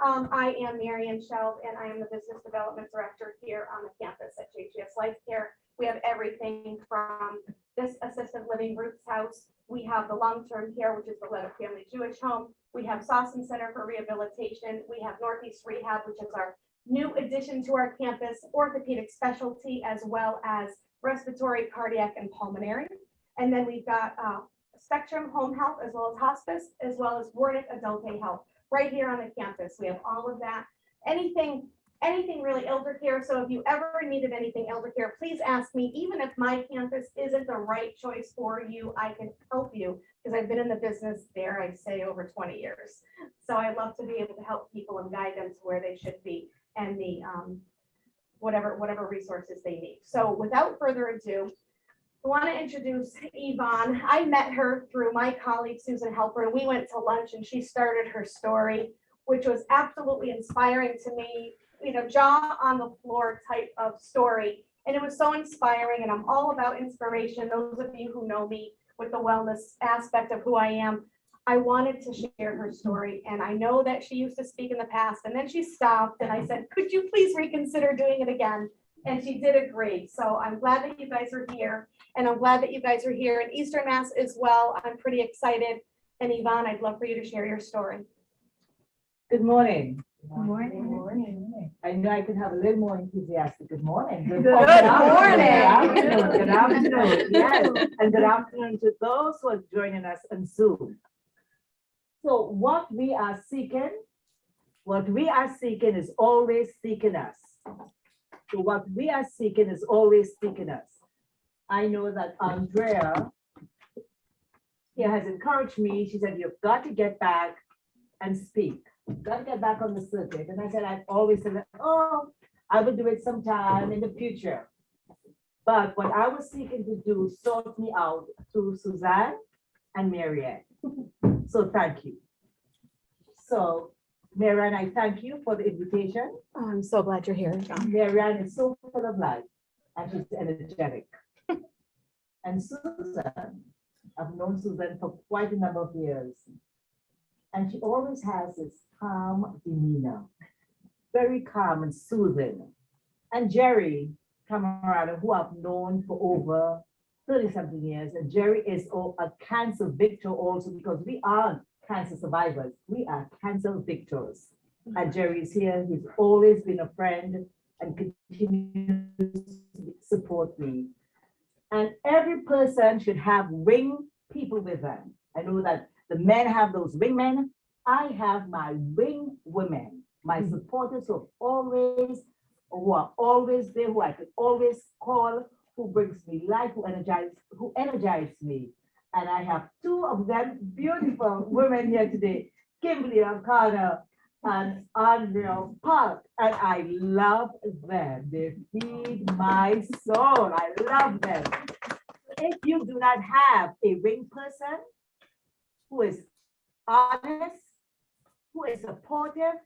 I am Marian Shelb, and I am the Business Development Director here on the campus at JGS Life Care. We have everything from this assisted living, Ruth's house. We have the long-term care, which is the Levitt Family Jewish Home. We have Sawson Center for Rehabilitation. We have Northeast Rehab, which is our new addition to our campus, orthopedic specialty, as well as respiratory, cardiac, and pulmonary. And then we've got Spectrum Home Health, as well as hospice, as well as Wardick Adult Day Health. Right here on the campus, we have all of that. Anything really elder care. So if you ever needed anything elder care, please ask me. Even if my campus isn't the right choice for you, I can help you because I've been in the business, dare I say, over 20 years. So I love to be able to help people and guide them to where they should be and the whatever resources they need. So without further ado, I want to introduce Yvonne. I met her through my colleague, Susan Helper, and we went to lunch and she started her story, which was absolutely inspiring to me, you know, jaw on the floor type of story. And it was so inspiring, and I'm all about inspiration. Those of you who know me with the wellness aspect of who I am, I wanted to share her story. And I know that she used to speak in the past, and then she stopped, and I said, could you please reconsider doing it again? And she did agree. So I'm glad that you guys are here. And I'm glad that you guys are here in Eastern Mass as well. I'm pretty excited. And Yvonne, I'd love for you to share your story. Good morning. Good morning. Good morning. I know I could have a little more enthusiastic. Good morning. Good morning. morning. Good afternoon. Yes. And good afternoon to those who are joining us on Zoom. So what we are seeking is always seeking us. So what we are seeking is always seeking us. I know that Andrea here has encouraged me. She said, you've got to get back and speak. You've got to get back on the circuit. And I said, I've always said, oh, I will do it sometime in the future. But what I was seeking to do sought me out through Suzanne and Marianne. So thank you. So Marianne, I thank you for the invitation. Oh, I'm so glad you're here, John. Marianne is so full of life and she's energetic. And Susan, I've known Susan for quite a number of years. And she always has this calm demeanor, very calm and soothing. And Jerry Camarada, who I've known for over 30-something years, and Jerry is a cancer victor also because we aren't cancer survivors, we are cancer victors. And Jerry is here, he's always been a friend and continues to support me. And every person should have wing people with them. I know that the men have those wing men. I have my wing women, my supporters who are always there, who I could always call, who brings me life, who energize me. And I have two of them beautiful women here today, Kimberly O'Connor and Andrea Park. And I love them. They feed my soul. I love them. If you do not have a wing person who is honest, who is supportive,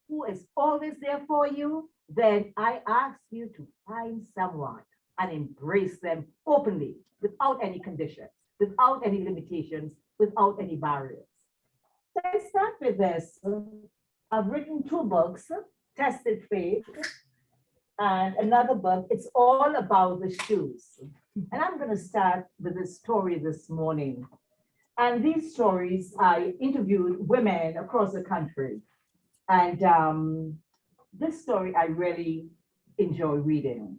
who is always there for you, then I ask you to find someone and embrace them openly, without any conditions, without any limitations, without any barriers. Let's start with this. I've written 2 books, Tested Faith, and another book. It's all about the shoes. And I'm going to start with a story this morning. And these stories, I interviewed women across the country. And this story I really enjoy reading.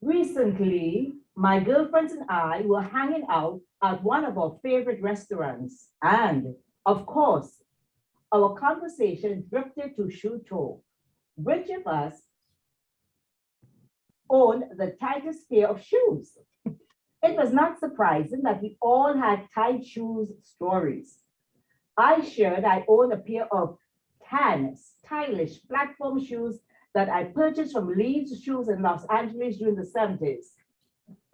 Recently, my girlfriends and I were hanging out at one of our favorite restaurants. And of course, our conversation drifted to shoe talk. Which of us owned the tightest pair of shoes? It was not surprising that we all had tight shoes stories. I shared I own a pair of tan, stylish platform shoes that I purchased from Leeds Shoes in Los Angeles during the 70s.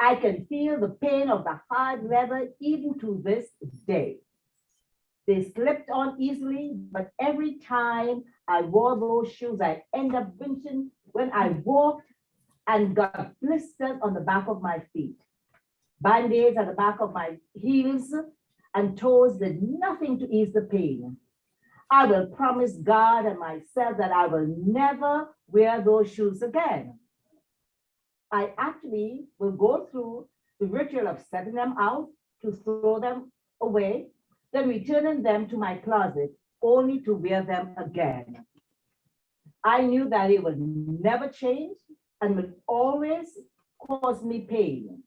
I can feel the pain of the hard leather even to this day. They slipped on easily, but every time I wore those shoes, I end up winching when I walked and got blisters on the back of my feet. Band-aids at the back of my heels and toes did nothing to ease the pain. I will promise God and myself that I will never wear those shoes again. I actually will go through the ritual of setting them out to throw them away, then returning them to my closet only to wear them again. I knew that it would never change and would always cause me pain.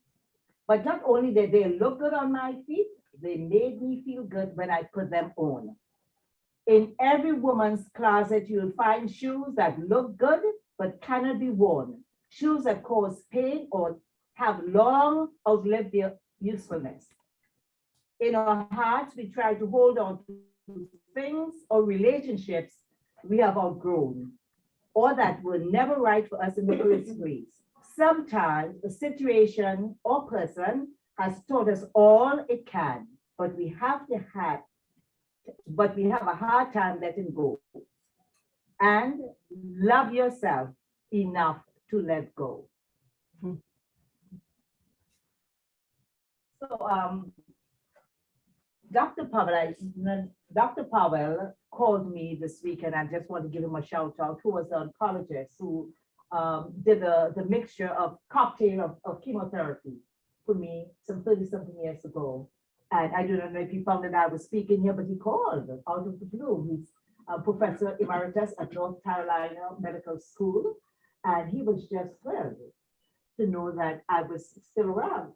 But not only did they look good on my feet, they made me feel good when I put them on. In every woman's closet, you'll find shoes that look good but cannot be worn. Shoes that cause pain or have long outlived their usefulness. In our hearts, we try to hold on to things or relationships we have outgrown, or that were never right for us in the first place. Sometimes a situation or person has taught us all it can, but we have a hard time letting go. And love yourself enough to let go. So Dr. Powell called me this week, and I just want to give him a shout out, who was an oncologist who did the mixture of cocktail of chemotherapy for me some 30-something years ago. And I don't know if he found that I was speaking here, but he called out of the blue. He's a professor emeritus at North Carolina Medical School, and he was just thrilled to know that I was still around.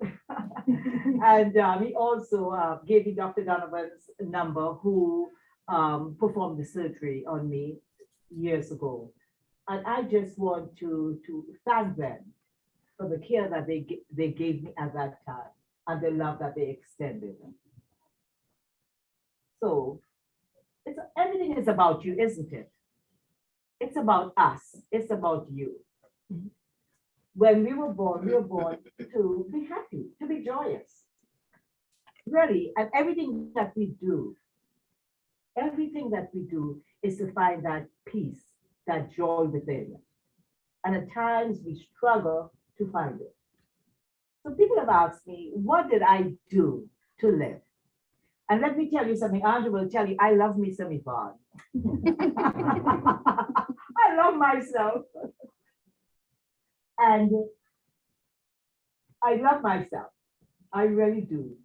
And he also gave me Dr. Donovan's number, who performed the surgery on me years ago. And I just want to thank them for the care that they gave me at that time and the love that they extended. So everything is about you, isn't it? It's about us. It's about you. When we were born to be happy, to be joyous. Really, and everything that we do is to find that peace, that joy within. And at times we struggle to find it. So people have asked me, what did I do to live? And let me tell you something, Andrew will tell you, I love me some Yvonne. I love myself. And I love myself. I really do.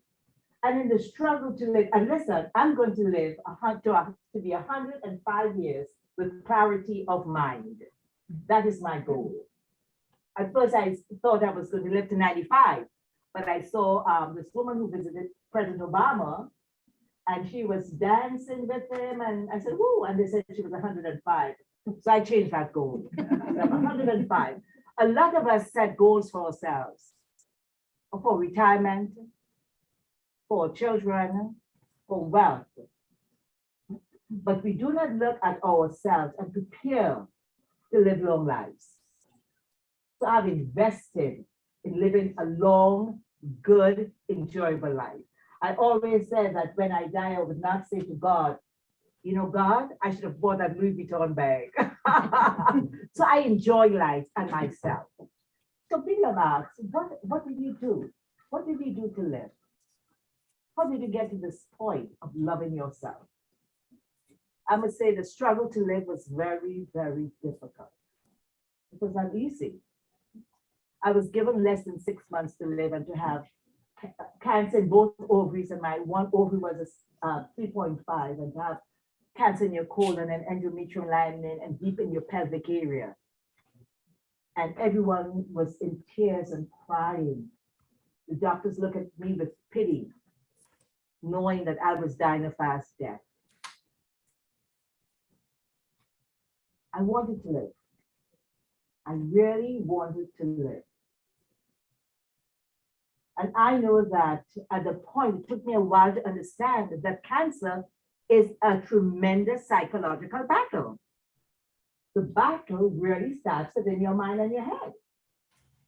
And in the struggle to live, and listen, I'm going to live to be 105 years with clarity of mind. That is my goal. At first, I thought I was going to live to 95, but I saw this woman who visited President Obama, and she was dancing with him, and I said, "Woo!" And they said she was 105. So I changed that goal. So I'm 105. A lot of us set goals for ourselves, for retirement, for children, for wealth. But we do not look at ourselves and prepare to live long lives. So I've invested in living a long, good, enjoyable life. I always say that when I die, I would not say to God, you know, God, I should have bought that Louis Vuitton bag. So I enjoy life and myself. So people have asked, what did you do? What did you do to live? How did you get to this point of loving yourself? I must say the struggle to live was very, very difficult. It was not easy. I was given less than 6 months to live and to have cancer in both ovaries, and my one ovary was a 3.5, and to have cancer in your colon and endometrial lining and deep in your pelvic area. And everyone was in tears and crying. The doctors looked at me with pity, knowing that I was dying a fast death. I wanted to live. I really wanted to live. And I know that at the point, it took me a while to understand that cancer is a tremendous psychological battle. The battle really starts within your mind and your head.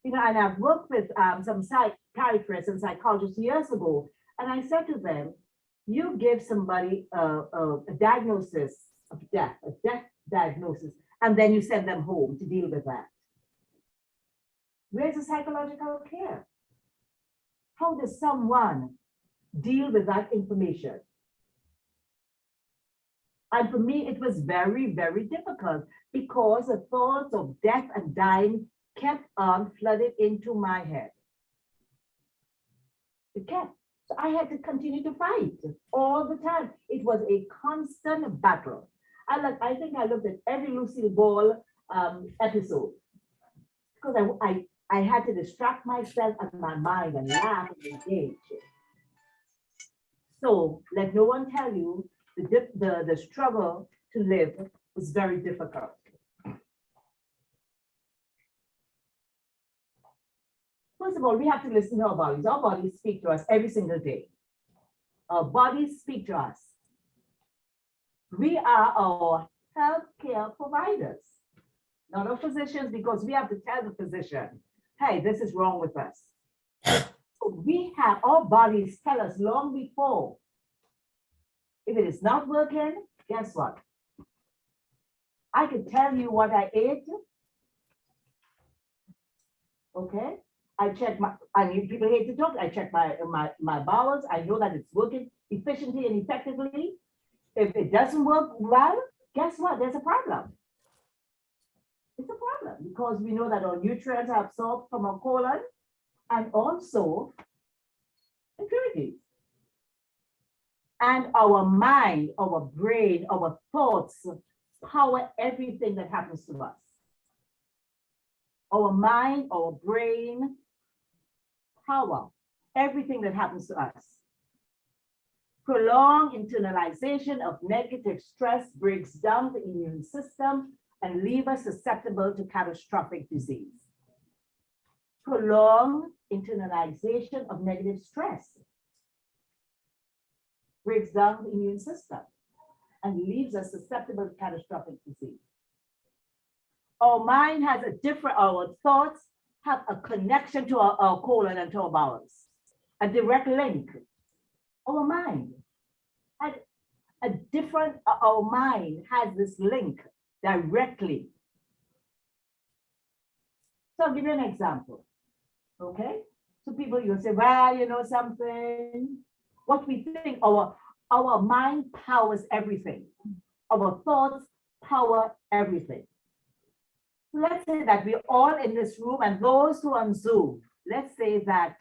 You know, and I've worked with some psychiatrists and psychologists years ago, and I said to them, you give somebody a diagnosis of death, a death diagnosis, and then you send them home to deal with that. Where's the psychological care? How does someone deal with that information? And for me, it was very, very difficult because the thoughts of death and dying kept on flooding into my head. It kept. So I had to continue to fight all the time. It was a constant battle. I think I looked at every Lucille Ball episode because I had to distract myself and my mind and laugh and engage. So let no one tell you the struggle to live was very difficult. First of all, we have to listen to our bodies. Our bodies speak to us every single day. Our bodies speak to us. We are our healthcare providers, not our physicians, because we have to tell the physician, hey, this is wrong with us. We have, our bodies tell us long before. If it is not working, guess what? I can tell you what I ate. Okay? I check people hate to talk, I check my bowels, I know that it's working efficiently and effectively. If it doesn't work well, guess what? There's a problem. It's a problem because we know that our nutrients are absorbed from our colon and also impurities. And our mind, our brain, our thoughts power everything that happens to us. Our mind, our brain, power everything that happens to us. Prolonged internalization of negative stress breaks down the immune system and leaves us susceptible to catastrophic disease. Prolonged internalization of negative stress breaks down the immune system and leaves us susceptible to catastrophic disease. Our mind has a different, our thoughts have a connection to our colon and to our bowels, a direct link. Our mind had a different, our mind has this link directly. So I'll give you an example, okay? So people, you'll say, well, you know something, what we think, our mind powers everything. Our thoughts power everything. Let's say that we're all in this room and those who are on Zoom, let's say that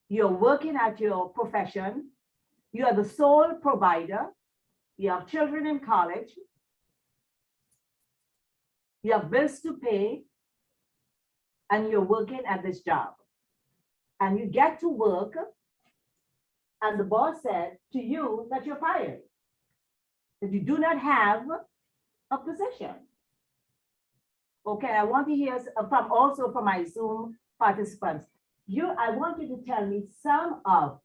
you're working at your profession, you are the sole provider, you have children in college, you have bills to pay, and you're working at this job. And you get to work, and the boss said to you that you're fired, that you do not have a position. Okay, I want to hear from also from my Zoom participants. I want you to tell me some of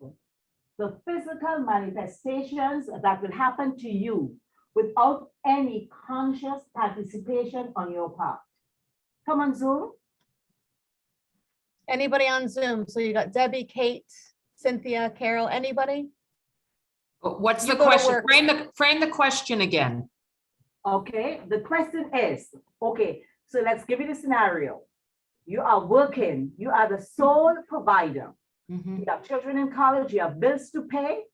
the physical manifestations that will happen to you without any conscious participation on your part. Come on, Zoom. Anybody on Zoom? So you got Debbie, Kate, Cynthia, Carol, anybody? What's You the go to question? work. Frame the question again. Okay, the question is, okay, so let's give you the scenario. You are working, you are the sole provider. Mhm. You have children in college, you have bills to pay.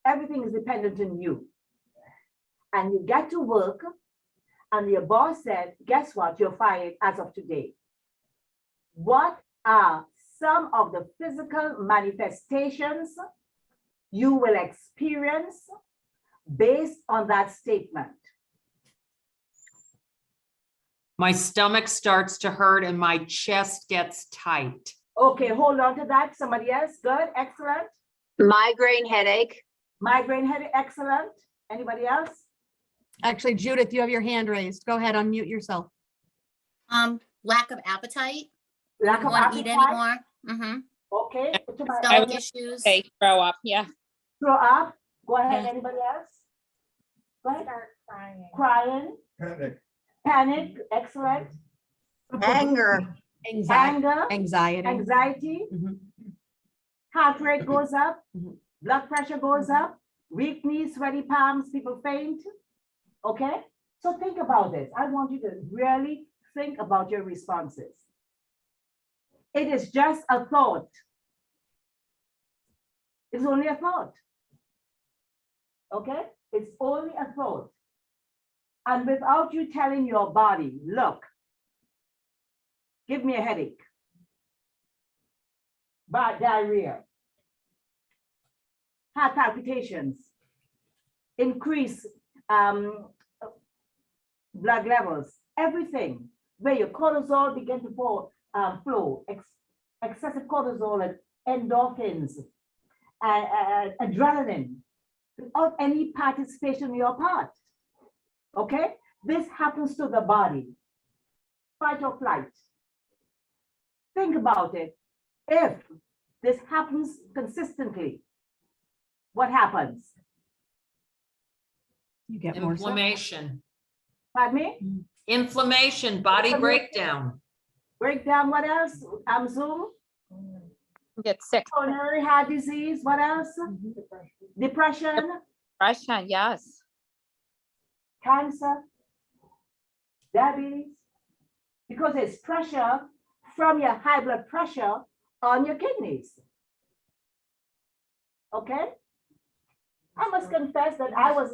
Everything is dependent on you. And you get to work and your boss said, guess what? You're fired as of today. What are some of the physical manifestations you will experience based on that statement? My stomach starts to hurt and my chest gets tight. Okay, hold on to that. Somebody else? Good, excellent. Migraine headache. Migraine headache, excellent. Anybody else? Actually, Judith, you have your hand raised. Go ahead, unmute yourself. Lack of appetite. Lack Don't of want to eat appetite. anymore. Okay. To my Stomach area. issues. Okay, throw up, yeah. Throw up. Go ahead. Yeah. Anybody else? Go ahead. Start crying. Crying. Panic. Panic. Excellent. Anger. Anger. Anxiety. Anxiety. Mhm. Heart rate goes up. Mhm. Blood pressure goes up. Weak knees, sweaty palms, people faint. Okay. So think about this. I want you to really think about your responses. It is just a thought. It's only a thought. Okay? It's only a thought. And without you telling your body, look, give me a headache, bad diarrhea, heart palpitations, increase blood levels, everything, where your cortisol begin to flow, excessive cortisol and endorphins, adrenaline, without any participation on your part. Okay, this happens to the body, fight or flight. Think about it. If this happens consistently, what happens? You get more. sick. Inflammation, Pardon me? inflammation, body breakdown. Breakdown, what else? Zoom, Get sick. coronary heart disease, what else? Depression, Depression, yes. cancer, diabetes, because it's pressure from your high blood pressure on your kidneys. Okay? I must confess that I was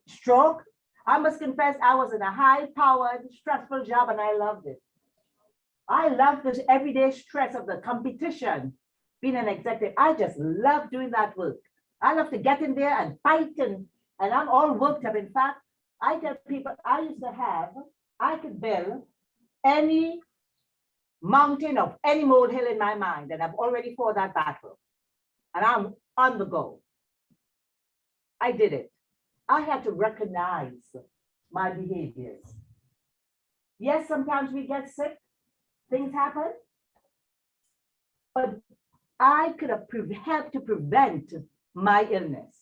stroke. I must confess I was in a high-powered, stressful job and I loved it. I loved this everyday stress of the competition, being an executive. I just love doing that work. I love to get in there and fight and I'm all worked up. In fact, I tell people I could build any mountain of any molehill in my mind, and I've already fought that battle. And I'm on the go. I did it. I had to recognize my behaviors. Yes, sometimes we get sick, things happen, but I could have helped to prevent my illness.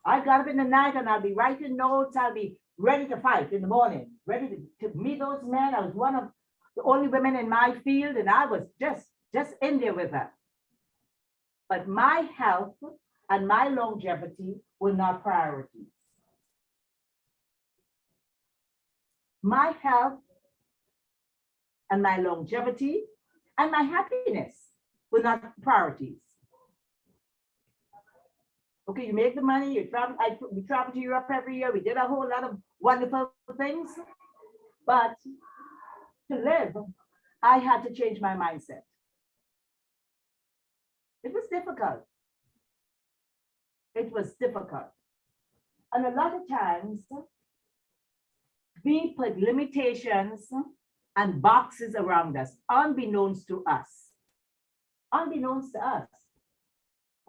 I got up in the night and I'll be writing notes. I'll be ready to fight in the morning, ready to meet those men. I was one of the only women in my field and I was just in there with her. But my health and my longevity were not priorities. My health and my longevity and my happiness were not priorities. Okay, you make the money, you travel, we travel to Europe every year, we did a whole lot of wonderful things, but to live, I had to change my mindset. It was difficult. It was difficult. And a lot of times, we put limitations and boxes around us, unbeknownst to us. Unbeknownst to us.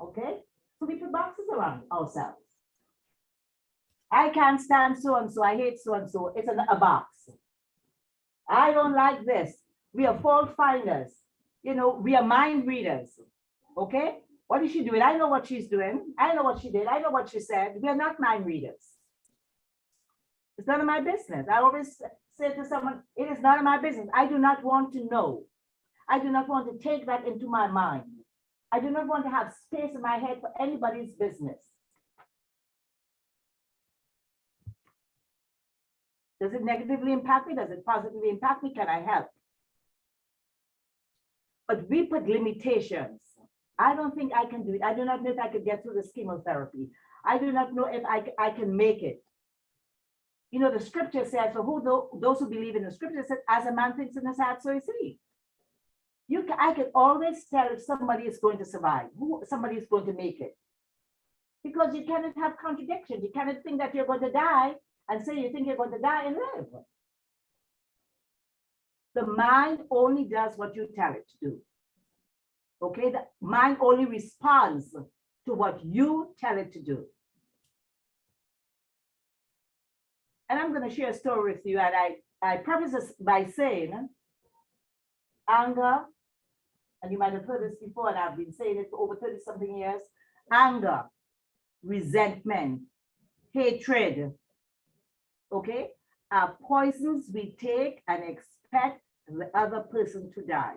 Okay? So we put boxes around ourselves. I can't stand so-and-so, I hate so-and-so, it's a box. I don't like this. We are fault finders. You know, we are mind readers. Okay? What is she doing? I know what she's doing. I know what she did. I know what she said. We are not mind readers. It's none of my business. I always say to someone, it is none of my business. I do not want to know. I do not want to take that into my mind. I do not want to have space in my head for anybody's business. Does it negatively impact me? Does it positively impact me? Can I help? But we put limitations. I don't think I can do it. I do not know if I could get through this chemotherapy. I do not know if I can make it. You know, the scripture says, for those who believe in the scripture says, as a man thinks in his heart, so is he. I can always tell if somebody is going to survive, somebody is going to make it. Because you cannot have contradictions. You cannot think that you're going to die and say you think you're going to die and live. The mind only does what you tell it to do. Okay, the mind only responds to what you tell it to do. And I'm going to share a story with you. And I preface this by saying, anger, and you might have heard this before, and I've been saying it for over 30-something years, anger, resentment, hatred, okay, are poisons we take and expect the other person to die.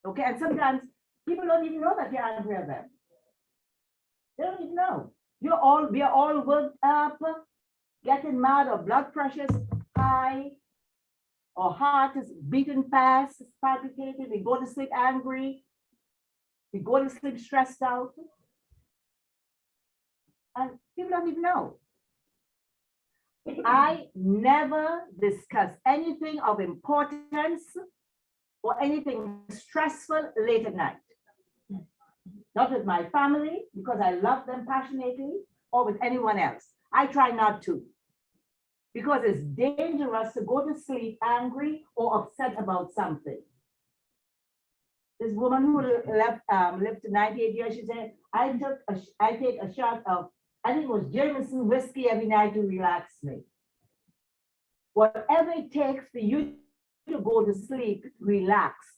Okay, and sometimes people don't even know that you're angry at them. They don't even know. We are all worked up, getting mad, or blood pressure's high, or heart is beating fast, it's palpitating, we go to sleep angry. We go to sleep stressed out. And people don't even know. I never discuss anything of importance or anything stressful late at night. Not with my family, because I love them passionately, or with anyone else. I try not to. Because it's dangerous to go to sleep angry or upset about something. This woman who lived to 98 years, she said, I take a shot of, I think it was Jameson whiskey every night to relax me. Whatever it takes for you to go to sleep relaxed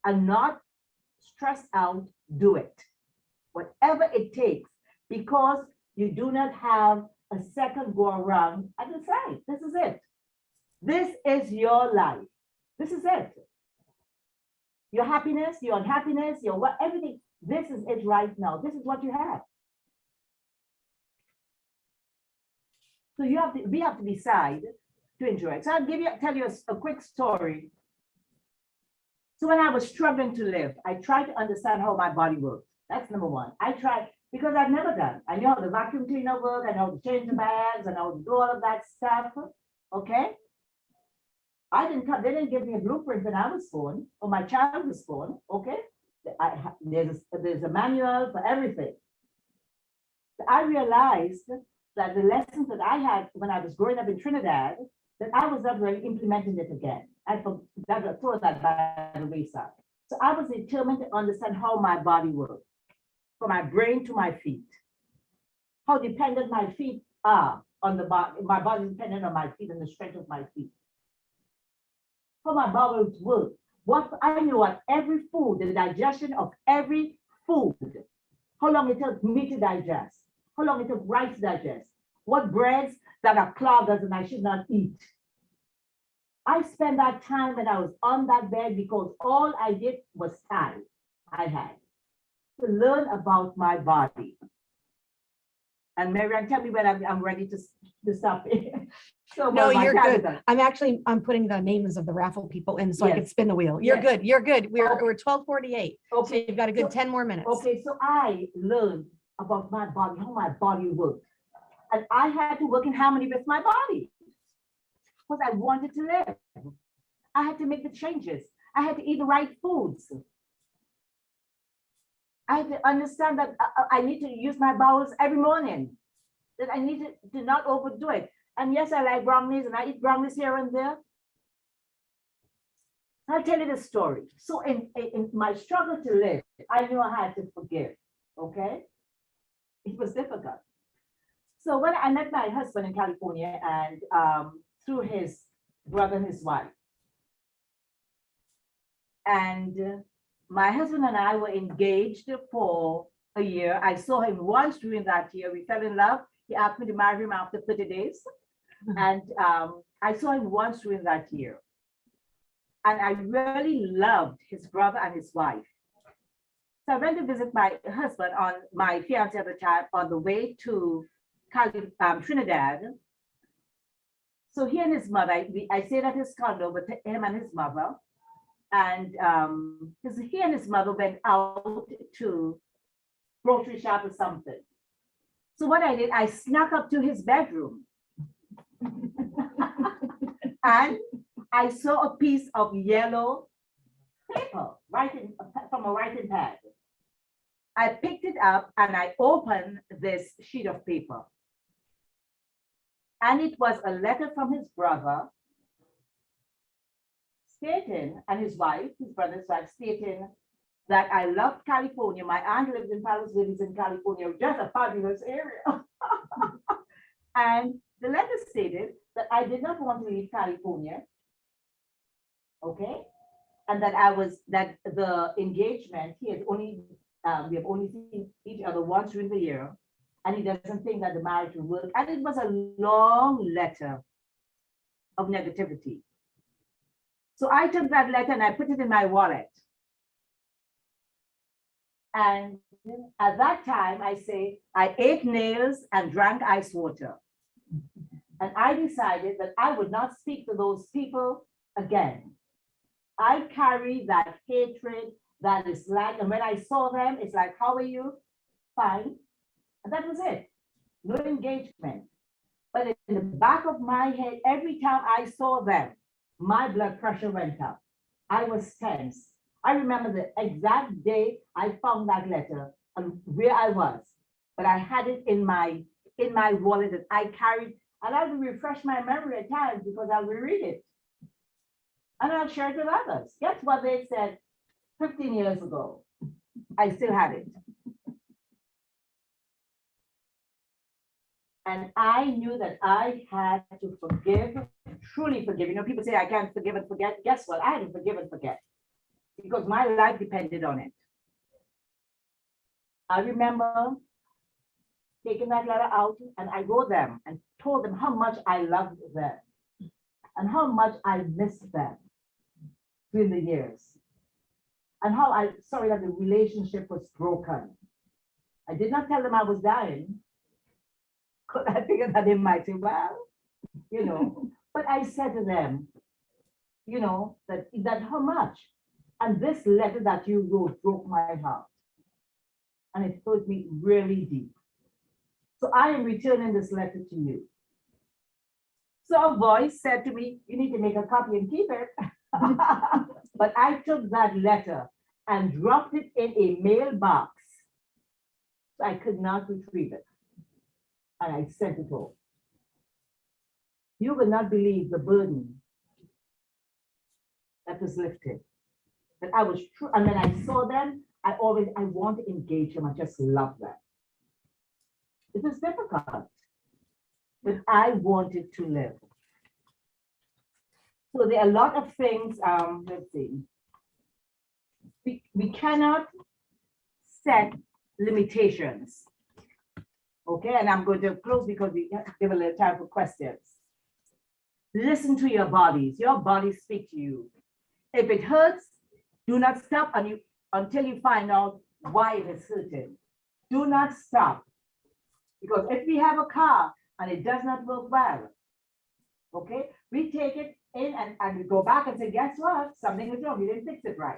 and not stressed out, do it. Whatever it takes, because you do not have a second go around and decide, this is it. This is your life. This is it. Your happiness, your unhappiness, your what, everything. This is it right now. This is what you have. So we have to decide to enjoy it. So I'll tell you a quick story. So when I was struggling to live, I tried to understand how my body works. That's number one. I tried because I've never done. I know how the vacuum cleaner works, I know how to change the bags, I know how to do all of that stuff. Okay. They didn't give me a blueprint when I was born, or my child was born. Okay. There's a manual for everything. I realized that the lessons that I had when I was growing up in Trinidad, that I was not really implementing it again. I throw that by the wayside. So I was determined to understand how my body works, from my brain to my feet. How dependent my feet are on the body. My body is dependent on my feet and the strength of my feet. How my body works. What I know what every food, the digestion of every food, how long it took me to digest, how long it took rice to digest, what breads that are cloggers and I should not eat. I spent that time when I was on that bed because all I did was time I had to learn about my body. And Marianne, tell me when I'm ready to stop it. So No, my you're time good. is up. I'm putting the names of the raffle people in so I Yes. can spin the wheel. You're Yes. good. You're good. We're Okay. 12:48. So Okay. you've got a good So- 10 more minutes. Okay, so I learned about my body, how my body works. And I had to work in harmony with my body because I wanted to live. I had to make the changes. I had to eat the right foods. I had to understand that I need to use my bowels every morning, that I need to not overdo it. And yes, I like brownies and I eat brownies here and there. I'll tell you the story. So in my struggle to live, I knew I had to forgive, okay? It was difficult. So when I met my husband in California and through his brother and his wife, and my husband and I were engaged for a year. I saw him once during that year. We fell in love. He asked me to marry him after 30 days. And I saw him once during that year. And I really loved his brother and his wife. So I went to visit my husband on my fiance at the time on the way to Trinidad. So he and his mother, I stayed at his condo with him and his mother. And he and his mother went out to grocery shop or something. So what I did, I snuck up to his bedroom. And I saw a piece of yellow paper from a writing pad. I picked it up and I opened this sheet of paper. And it was a letter from his brother stating, and his wife, his brother's wife, stating that I love California. My aunt lives in Palos Verdes in California, just a fabulous area. And the letter stated that I did not want to leave California. Okay. And that the engagement, we have only seen each other once during the year. And he doesn't think that the marriage will work. And it was a long letter of negativity. So I took that letter and I put it in my wallet. And at that time, I ate nails and drank ice water. And I decided that I would not speak to those people again. I carry that hatred that is like, and when I saw them, it's like, how are you? Fine. And that was it. No engagement. But in the back of my head, every time I saw them, my blood pressure went up. I was tense. I remember the exact day I found that letter and where I was, but I had it in my wallet that I carried, and I will refresh my memory at times because I will read it. And I'll share it with others. Guess what they said 15 years ago? I still had it. And I knew that I had to forgive, truly forgive. You know, people say I can't forgive and forget. Guess what? I had to forgive and forget because my life depended on it. I remember taking that letter out and I wrote them and told them how much I loved them and how much I missed them through the years and how I sorry that the relationship was broken. I did not tell them I was dying. Because I figured that they might say, well, you know, but I said to them, you know, that how much. And this letter that you wrote broke my heart. And it hurt me really deep. So I am returning this letter to you. So a voice said to me, you need to make a copy and keep it. But I took that letter and dropped it in a mailbox. So I could not retrieve it. And I sent it home. You will not believe the burden that was lifted. That I was true. And when I saw them, I want to engage them. I just love them. It was difficult, but I wanted to live. So there are a lot of things, let's see. We cannot set limitations. Okay, and I'm going to close because we give a little time for questions. Listen to your bodies. Your bodies speak to you. If it hurts, do not stop until you find out why it is hurting. Do not stop. Because if we have a car and it does not work well, okay, we take it in and we go back and say, guess what? Something is wrong. You didn't fix it right.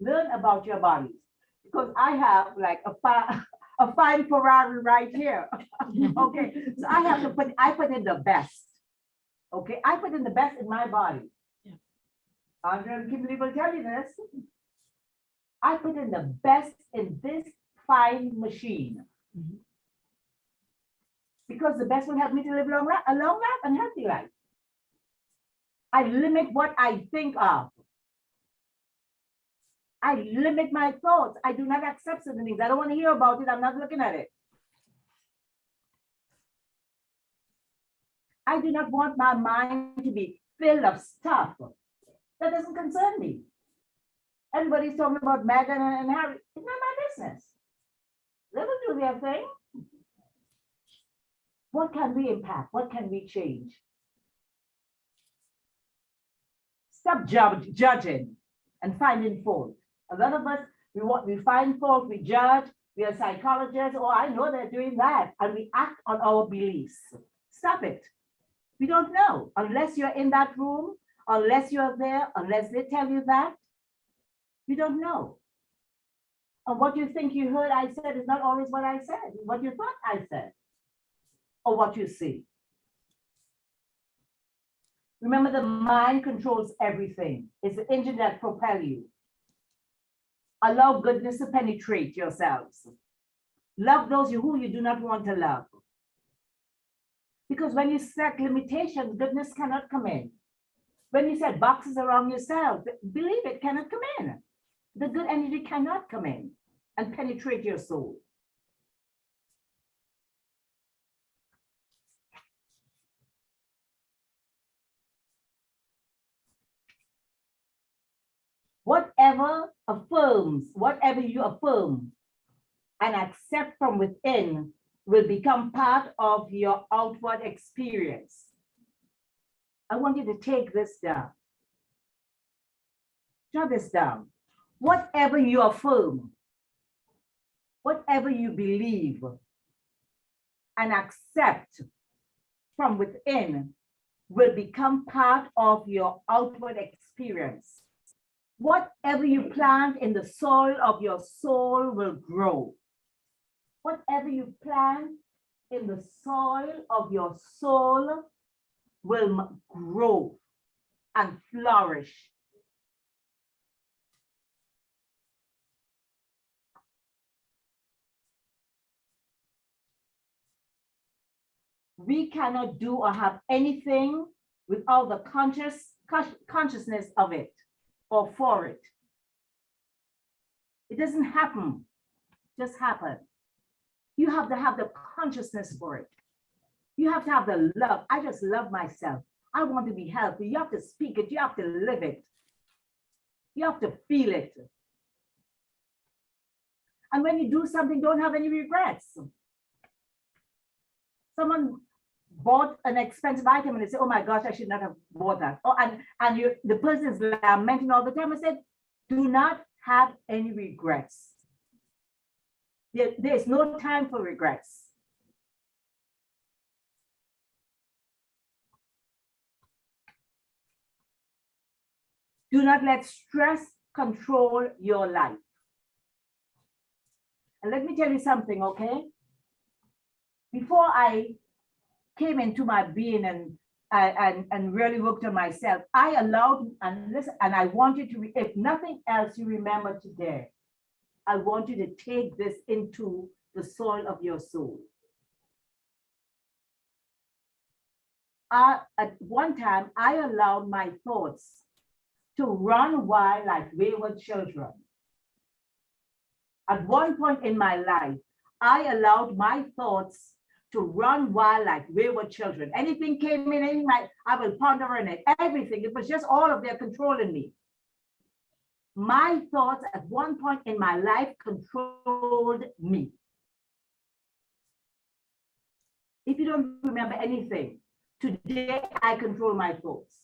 Learn about your bodies. Because I have like a fine Ferrari right here. Okay, so I put in the best. Okay, I put in the best in my body. Andrea and Kimberly will tell you this. I put in the best in this fine machine. Because the best will help me to live a long life and healthy life. I limit what I think of. I limit my thoughts. I do not accept certain things. I don't want to hear about it. I'm not looking at it. I do not want my mind to be filled of stuff. That doesn't concern me. Everybody's talking about Meghan and Harry. It's not my business. Let them do their thing. What can we impact? What can we change? Stop judging and finding fault. A lot of us, we find fault, we judge, we are psychologists, oh, I know they're doing that, and we act on our beliefs. Stop it. We don't know. Unless you're in that room, unless you're there, unless they tell you that, you don't know. And what you think you heard I said is not always what I said, what you thought I said, or what you see. Remember, the mind controls everything. It's the engine that propels you. Allow goodness to penetrate yourselves. Love those who you do not want to love. Because when you set limitations, goodness cannot come in. When you set boxes around yourself, believe it cannot come in. The good energy cannot come in and penetrate your soul. Whatever you affirm and accept from within will become part of your outward experience. I want you to take this down. Jot this down. Whatever you affirm, whatever you believe and accept from within will become part of your outward experience. Whatever you plant in the soil of your soul will grow. Whatever you plant in the soil of your soul will grow and flourish. We cannot do or have anything without the consciousness of it or for it. It doesn't happen, just happen. You have to have the consciousness for it. You have to have the love. I just love myself. I want to be healthy. You have to speak it. You have to live it. You have to feel it. And when you do something, don't have any regrets. Someone bought an expensive item and they say, oh my gosh, I should not have bought that. Oh, and the person is lamenting all the time. I said, do not have any regrets. There's no time for regrets. Do not let stress control your life. And let me tell you something, okay? Before I came into my being and really worked on myself, I allowed, and listen, and I want you to, if nothing else you remember today, I want you to take this into the soil of your soul. At one time, I allowed my thoughts to run wild like wayward children. At one point in my life, I allowed my thoughts to run wild like wayward children. Anything came in, I will ponder on it, everything. It was just all of their controlling me. My thoughts at one point in my life controlled me. If you don't remember anything, today I control my thoughts.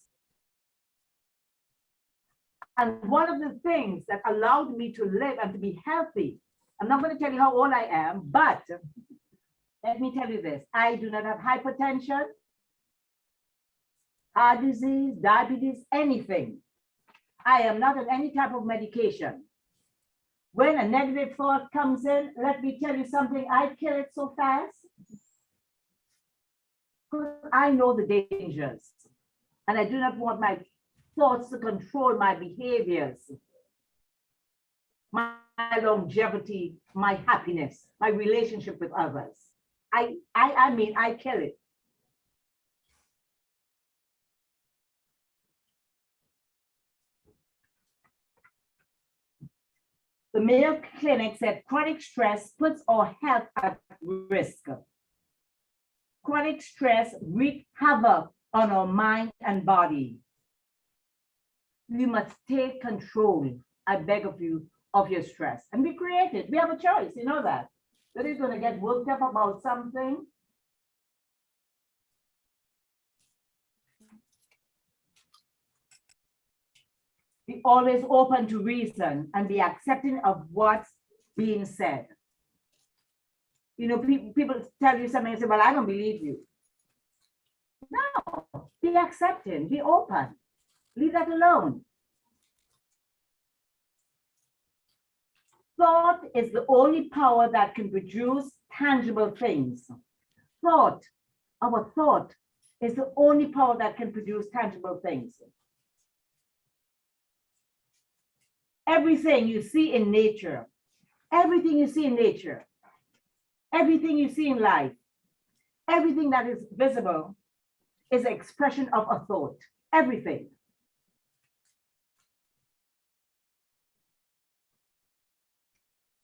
And one of the things that allowed me to live and to be healthy, I'm not going to tell you how old I am, but let me tell you this, I do not have hypertension, heart disease, diabetes, anything. I am not on any type of medication. When a negative thought comes in, let me tell you something, I kill it so fast. Because I know the dangers. And I do not want my thoughts to control my behaviors, my longevity, my happiness, my relationship with others. I mean, I kill it. The Mayo Clinic said chronic stress puts our health at risk. Chronic stress wreaks havoc on our mind and body. You must take control, I beg of you, of your stress and be creative. We have a choice, you know that. That is going to get worked up about something. Be always open to reason and be accepting of what's being said. You know, people tell you something and say, well, I don't believe you. No, be accepting, be open, leave that alone. Thought is the only power that can produce tangible things. Thought, our thought is the only power that can produce tangible things. Everything you see in nature, everything you see in nature, everything you see in life, everything that is visible is an expression of a thought, everything.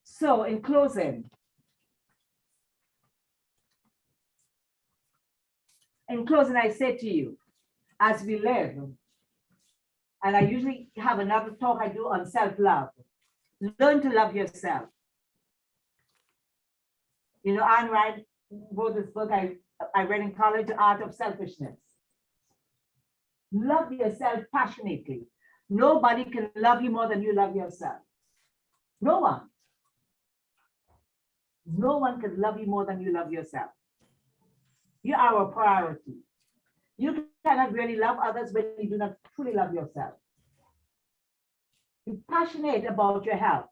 So in closing, I say to you, as we live, and I usually have another talk I do on self-love, learn to love yourself. You know, Ayn Rand wrote this book I read in college, The Art of Selfishness. Love yourself passionately. Nobody can love you more than you love yourself. No one. No one can love you more than you love yourself. You are a priority. You cannot really love others when you do not truly love yourself. Be passionate about your health.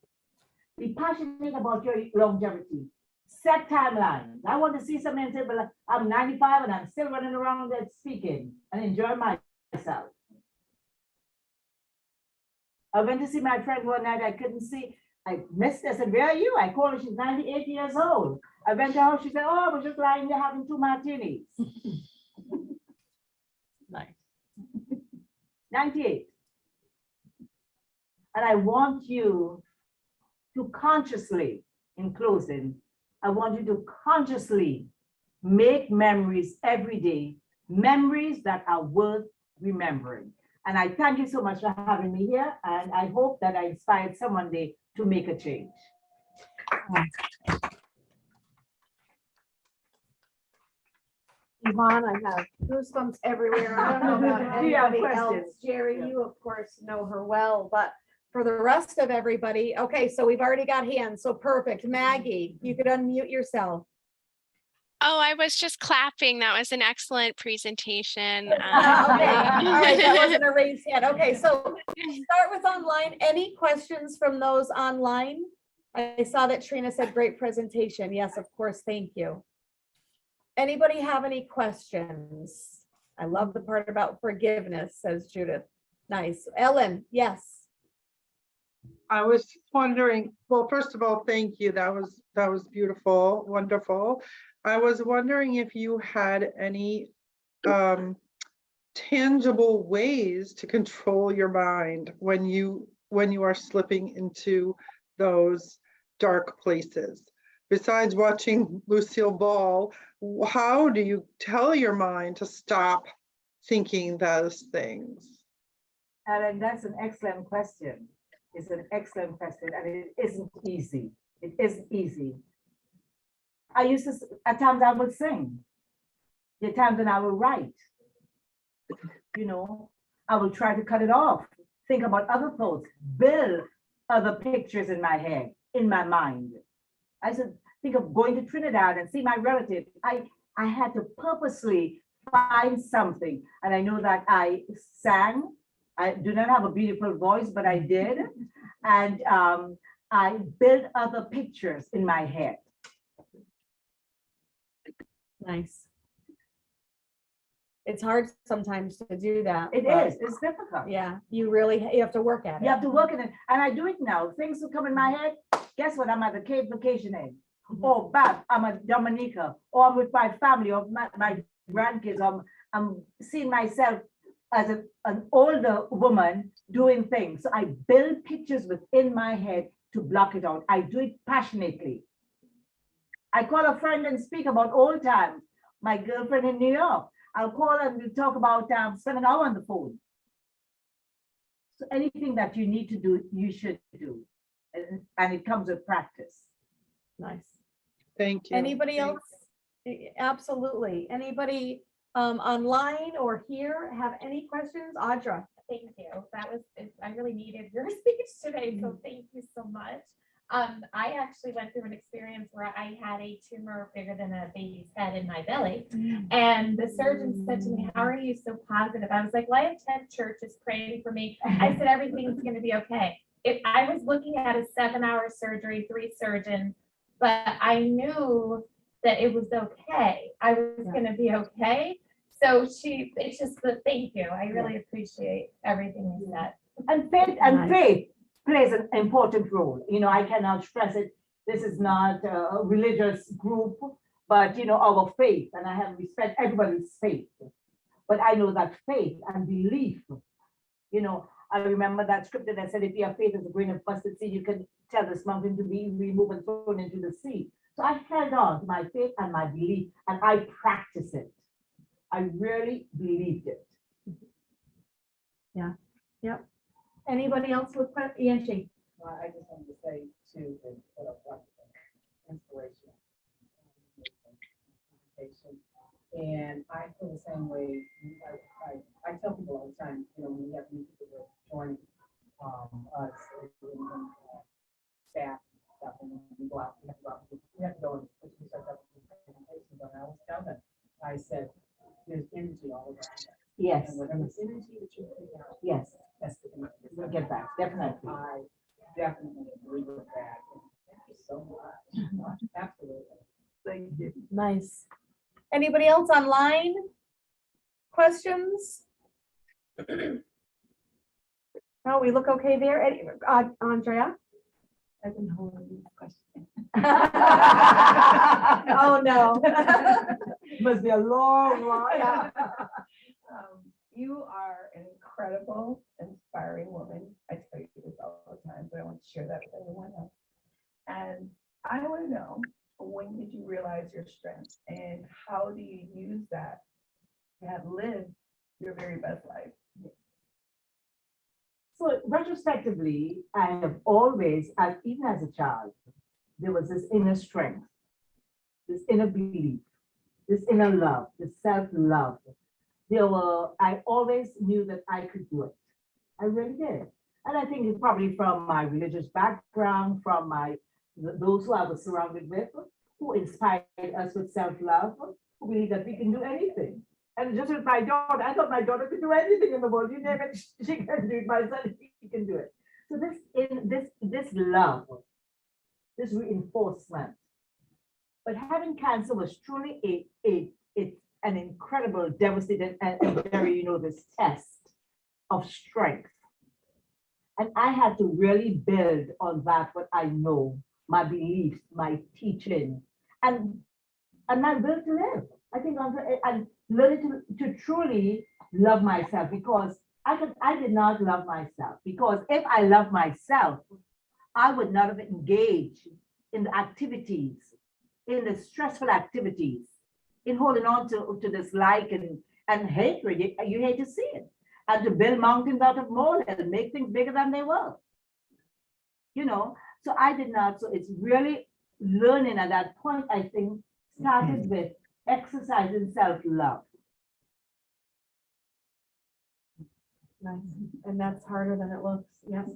Be passionate about your longevity. Set timelines. I want to see something and say, well, I'm 95 and I'm still running around there speaking and enjoying myself. I went to see my friend one night. I couldn't see. I missed her. I said, where are you? I called her. She's 98 years old. I went to her. She said, oh, I was just lying there having 2 martinis. Nice. 98. And I want you to consciously, in closing, I want you to consciously make memories every day, memories that are worth remembering. And I thank you so much for having me here. And I hope that I inspired someone day to make a change. Yvonne, I have goosebumps everywhere. I don't know about Do you have anybody else. questions? Jerry, Yeah. you of course know her well, but For the rest of everybody, okay, so we've already got hands, so perfect. Maggie, you could unmute yourself. Oh, I was just clapping. That was an excellent presentation. Okay, all right, that wasn't a raised hand. Okay, so start with online. Any questions from those online? I saw that Trina said great presentation. Yes, of course, thank you. Anybody have any questions? I love the part about forgiveness, says Judith. Nice. Ellen, yes. I was just wondering, well, first of all, thank you. That was beautiful, wonderful. I was wondering if you had any tangible ways to control your mind when you are slipping into those dark places. Besides watching Lucille Ball, how do you tell your mind to stop thinking those things? Alan, that's an excellent question. It's an excellent question, and it isn't easy. It isn't easy. I used to, at times I would sing. There are times when I would write. You know, I would try to cut it off, think about other thoughts, build other pictures in my head, in my mind. I said, think of going to Trinidad and see my relative. I had to purposely find something. And I know that I sang. I do not have a beautiful voice, but I did. And I built other pictures in my head. Nice. It's hard sometimes to do that. It but is, it's difficult. Yeah, you have to work at it. You have to work in it. And I do it now. Things will come in my head. Guess what? I'm at the Cape vacationing. Or back, I'm at Dominica, or I'm with my family, or my grandkids. I'm seeing myself as an older woman doing things. So I build pictures within my head to block it out. I do it passionately. I call a friend and speak about old times. My girlfriend in New York, I'll call and we'll talk about spend an hour on the phone. So anything that you need to do, you should do. And it comes with practice. Nice. Thank you. Anybody else? Absolutely. Anybody online or here have any questions? Audra. Thank you. I really needed your speech today, so thank you so much. I actually went through an experience where I had a tumor bigger than a baby's head in my belly. And the surgeon said to me, how are you so positive? I was like, well, I have 10 churches praying for me. I said, everything's going to be okay. I was looking at a 7-hour surgery, 3 surgeons, but I knew that it was okay. I was going to be okay. So it's just the thank you. I really appreciate everything you said. And faith plays an important role. You know, I cannot stress it. This is not a religious group, but you know, our faith, and I have respect everybody's faith. But I know that faith and belief, you know, I remember that scripture that said, if you have faith as a grain of mustard seed, you can tell this mountain to be removed and thrown into the sea. So I held on to my faith and my belief, and I practiced it. I really believed it. Yeah. Yep. Anybody else with Angie? I just wanted to say too, that what a wonderful inspiration. And I feel the same way. I tell people all the time, you know, when we have new people that join us and staff stuff, and we go out, we have to go and we start up presentations. And I always tell them, I said, there's energy all around us. Yes, And whatever synergy that you bring out, yes, that's the energy. we'll get back, definitely. I definitely agree with that. Thank you so much. Absolutely. Thank you. Nice. Anybody else online? Questions? No, we look okay there. Andrea? I've been holding this question. Oh, no. Must be a long, long. You are an incredible, inspiring woman. I tell you this all the time, but I want to share that with everyone else. And I want to know, when did you realize your strength and how do you use that to have lived your very best life? So retrospectively, I have always, even as a child, there was this inner strength, this inner belief, this inner love, this self-love. I always knew that I could do it. I really did. And I think it's probably from my religious background, from those who I was surrounded with, who inspired us with self-love, who believe that we can do anything. And just with my daughter, I thought my daughter could do anything in the world. You name it, she can do it. My son, he can do it. So this love, this reinforcement. But having cancer was truly an incredible, devastating, and very, this test of strength. And I had to really build on that, what I know, my beliefs, my teaching, and my will to live. I think I'm learning to truly love myself, because I did not love myself, because if I loved myself, I would not have engaged in the activities, in the stressful activities, in holding on to dislike and hatred. You hate to see it. And to build mountains out of molehills and make things bigger than they were. So I did not. So it's really learning at that point, I think, started with exercising self-love. Nice. And that's harder than it looks. Yes.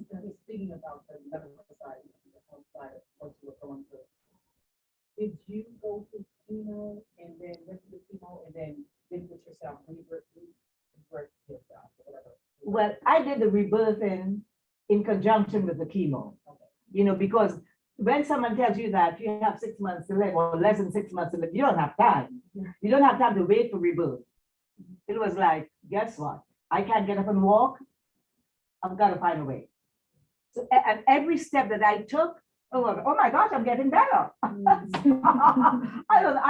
Speaking about the medical side, the health side of what you were going through, did you go through chemo and then went through chemo and then did it yourself, rebirth yourself, whatever? Well, I did the rebirthing in conjunction with the chemo, because when someone tells you that you have 6 months to live, or less than 6 months to live, you don't have time. You don't have time to wait for rebirth. It was like, guess what? I can't get up and walk. I've got to find a way. So, and every step that I took, oh my gosh, I'm getting better. I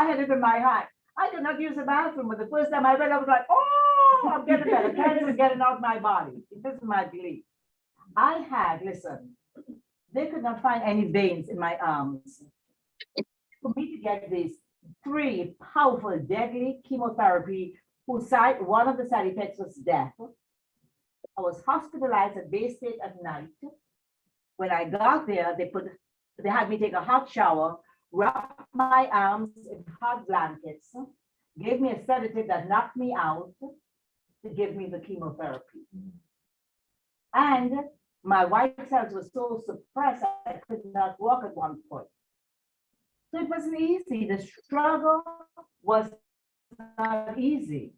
had it in my heart. I did not use the bathroom, but the first time I went, I was like, oh, I'm getting better. Cancer is getting out of my body. This is my belief. Listen, they could not find any veins in my arms. For me to get these 3 powerful, deadly chemotherapy, one of the side effects was death. I was hospitalized at Bay State at night. When I got there, they had me take a hot shower, wrap my arms in hot blankets, gave me a sedative that knocked me out to give me the chemotherapy. And my white cells were so suppressed, I could not walk at one point. So it wasn't easy. The struggle was not easy.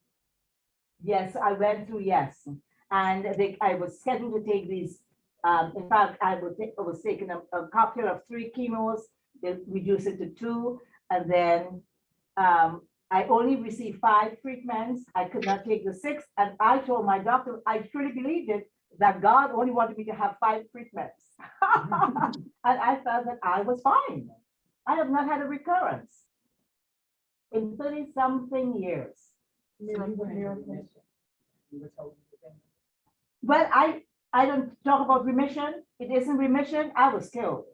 Yes, I went through, yes. And I was scheduled to take these. In fact, I was taking a cocktail of 3 chemos, they reduced it to 2. And then I only received 5 treatments. I could not take the 6th. And I told my doctor, I truly believed it, that God only wanted me to have 5 treatments. And I felt that I was fine. I have not had a recurrence in 30-something years. Well, I don't talk about remission. It isn't remission. I was killed.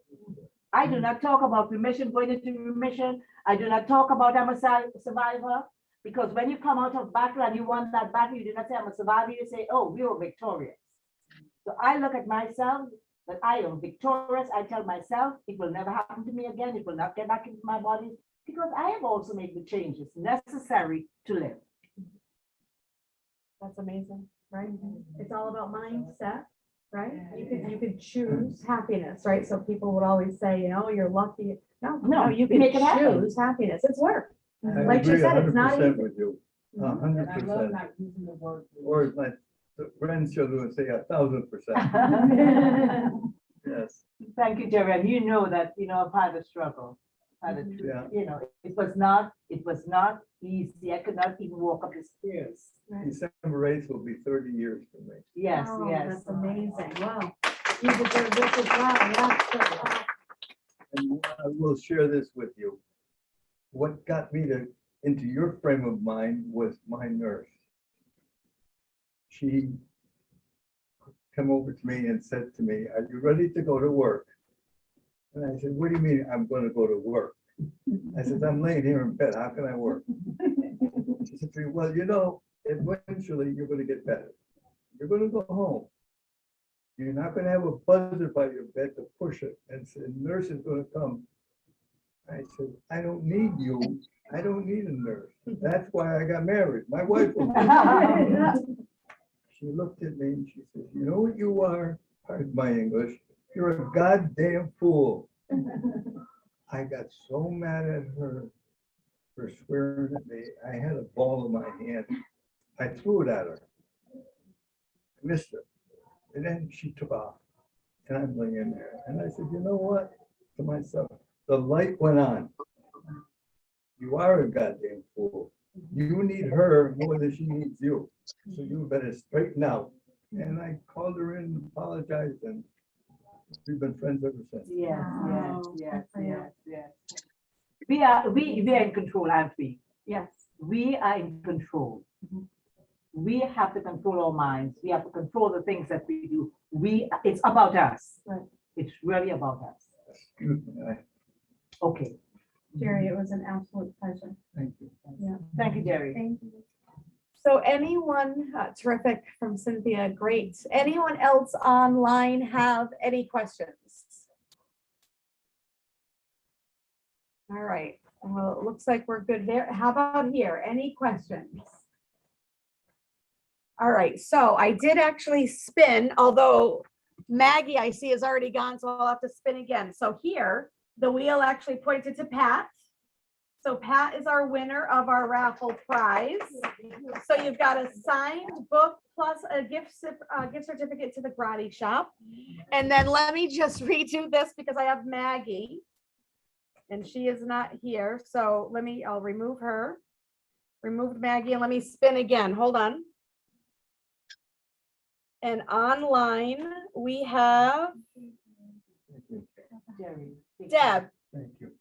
I do not talk about remission, going into remission. I do not talk about I'm a survivor, because when you come out of battle and you won that battle, you do not say I'm a survivor. You say, oh, we were victorious. So I look at myself that I am victorious. I tell myself it will never happen to me again. It will not get back into my body, because I have also made the changes necessary to live. That's amazing, right? It's all about mindset, right? You could choose happiness, right? So people would always say, you're lucky. No, you can make it happen. choose happiness. It's work. I Like she agree said, it's not 100% easy. with you. And I love 100%. not using the word. Or as my grandchildren would say, 1,000%. Yes. Thank you, Jerry. And you know that, I've had a struggle. Yeah. It was not easy. I could not even walk up the stairs. December 8th will be 30 years for me. Yes, Oh, yes. That's amazing. Wow. You deserve this as well. Yeah. And I will share this with you. What got me into your frame of mind was my nurse. She came over to me and said to me, "Are you ready to go to work?" And I said, "What do you mean I'm going to go to work?" I said, "I'm laying here in bed. How can I work?" She said, "Well, eventually you're going to get better. You're going to go home. You're not going to have a buzzer by your bed to push it and say, nurse is going to come." I said, "I don't need you. I don't need a nurse. That's why I got married. My wife was there." She looked at me and she said, "You know what you are? Pardon my English. You're a goddamn fool." I got so mad at her for swearing at me. I had a ball in my hand. I threw it at her. I missed her. And then she took off. And I'm laying there. And I said, "You know what?" To myself, the light went on. You are a goddamn fool. You need her more than she needs you. So you better straighten out. And I called her in and apologized, and we've been friends ever since. Yes, Wow. yes, Good for you. yes. We are in control, aren't we? Yes. We are in control. We have to control our minds. We have to control the things that we do. It's about us. Right. It's really about us. Excuse me. Okay. Jerry, it was an absolute pleasure. Thank you. Yeah. Thank you, Jerry. Thank you. So anyone, terrific from Cynthia, great. Anyone else online have any questions? All right, well, it looks like we're good there. How about here? Any questions? All right, so I did actually spin, although Maggie I see is already gone, so I'll have to spin again. So here, the wheel actually pointed to Pat. So Pat is our winner of our raffle prize. So you've got a signed book plus a gift certificate to the Grotty Shop. And then let me just redo this because I have Maggie and she is not here. So I'll remove her. Removed Maggie and let me spin again. Hold on. And online we have Thank you. Jerry. Deb. Thank you.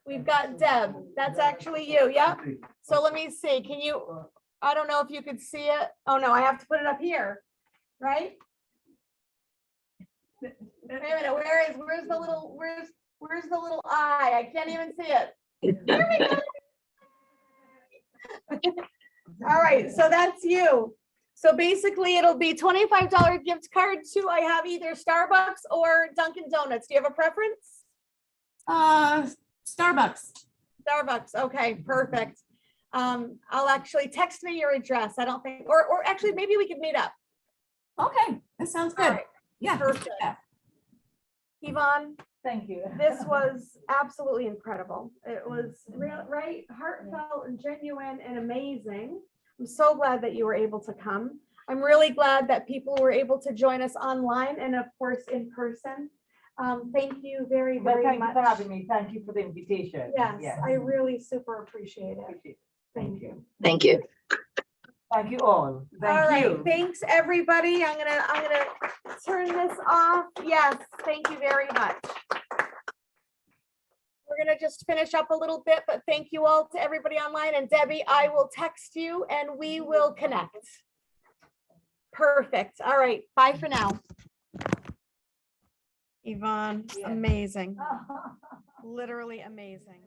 We've got Deb. That's actually you. Yeah. So let me see. Can you, I don't know if you could see it. Oh, no, I have to put it up here, right? Wait a minute. Where's the little eye? I can't even see it. There we go. All right. So that's you. So basically it'll be $25 gift card to, I have either Starbucks or Dunkin' Donuts. Do you have a preference? Starbucks. Starbucks. Okay, perfect. I'll actually text me your address. I don't think, or actually maybe we could meet up. Okay, that sounds All good. right, Yeah. perfect. Yeah. Yvonne, Thank you. this was absolutely incredible. It was real, right? Heartfelt and genuine and amazing. I'm so glad that you were able to come. I'm really glad that people were able to join us online and of course in person. Thank you very, Well, very thank you much. for having me. Thank you for the invitation. Yes, I really super appreciate it. Thank you. Thank you. Thank you all. All Thank right, you. thanks, everybody. I'm gonna turn this off. Yes, thank you very much. We're gonna just finish up a little bit, but thank you all to everybody online. And Debbie, I will text you and we will connect. Perfect. All right, bye for now. Yvonne, amazing. Literally amazing.